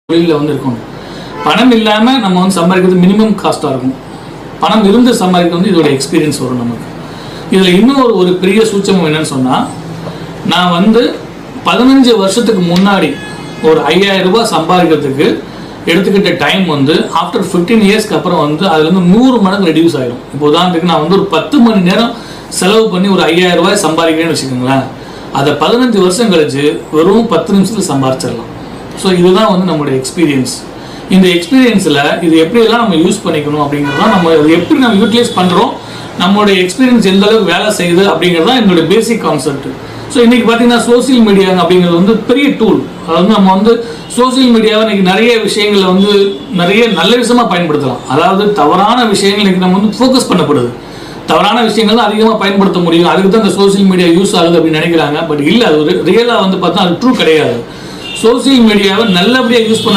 தொழிலில் வந்து இருக்கணும். பணம் இல்லாமல் நம்ம வந்து சம்பாதிக்கிறது மினிமம் காஸ்ட்டாக இருக்கும். பணம் இருந்து சம்பாதிக்கிறது வந்து இதோட எக்ஸ்பீரியன்ஸ் வரும் நமக்கு. இதில் இன்னும் ஒரு பெரிய சூட்சமம் என்னன்னு சொன்னால், நான் வந்து 15 வருஷத்துக்கு முன்னாடி ஒரு 5000 ரூபாய் சம்பாதிக்கிறதுக்கு எடுத்துக்கிட்ட டைம் வந்து ஆஃப்டர் 15 இயர்ஸ்க்கு அப்புறம் வந்து அதுலேருந்து 100 மடங்கு ரெடியூஸ் ஆகிடும். இப்போ உதாரணத்துக்கு நான் வந்து ஒரு 10 மணி நேரம் செலவு பண்ணி ஒரு 5000 ரூபாய் சம்பாதிக்கிறேன்னு வச்சுக்கோங்களேன், அதை 15 வருஷம் கழிச்சு வெறும் 10 நிமிஷத்தில் சம்பாதிச்சிடலாம். ஸோ இதுதான் வந்து நம்மளுடைய எக்ஸ்பீரியன்ஸ். இந்த எக்ஸ்பீரியன்ஸில் இது எப்படியெல்லாம் நம்ம யூஸ் பண்ணிக்கணும் அப்படிங்கிறதான், நம்ம எப்படி நம்ம யூட்டிலைஸ் பண்ணுறோம், நம்மளுடைய எக்ஸ்பீரியன்ஸ் எந்த அளவுக்கு வேலை செய்யுது அப்படிங்கிறது தான் என்னோட பேசிக் கான்செப்ட். ஸோ இன்றைக்கி பார்த்தீங்கன்னா சோசியல் மீடியா அப்படிங்கிறது வந்து பெரிய டூல். அதாவது நம்ம வந்து சோசியல் மீடியாவை இன்றைக்கி நிறைய விஷயங்களை வந்து நிறைய நல்ல விஷயமாக பயன்படுத்தலாம். அதாவது தவறான விஷயங்கள் இன்றைக்கி நம்ம வந்து ஃபோக்கஸ் பண்ணப்படுது. தவறான விஷயங்கள் தான் அதிகமாக பயன்படுத்த முடியும், அதுக்கு தான் இந்த சோசியல் மீடியா யூஸ் ஆகுது அப்படின்னு நினைக்கிறாங்க. பட் இல்லை, அது ஒரு ரியலாக வந்து பார்த்தா அது ட்ரூ கிடையாது. சோசியல் மீடியாவை நல்லபடியாக யூஸ் பண்ண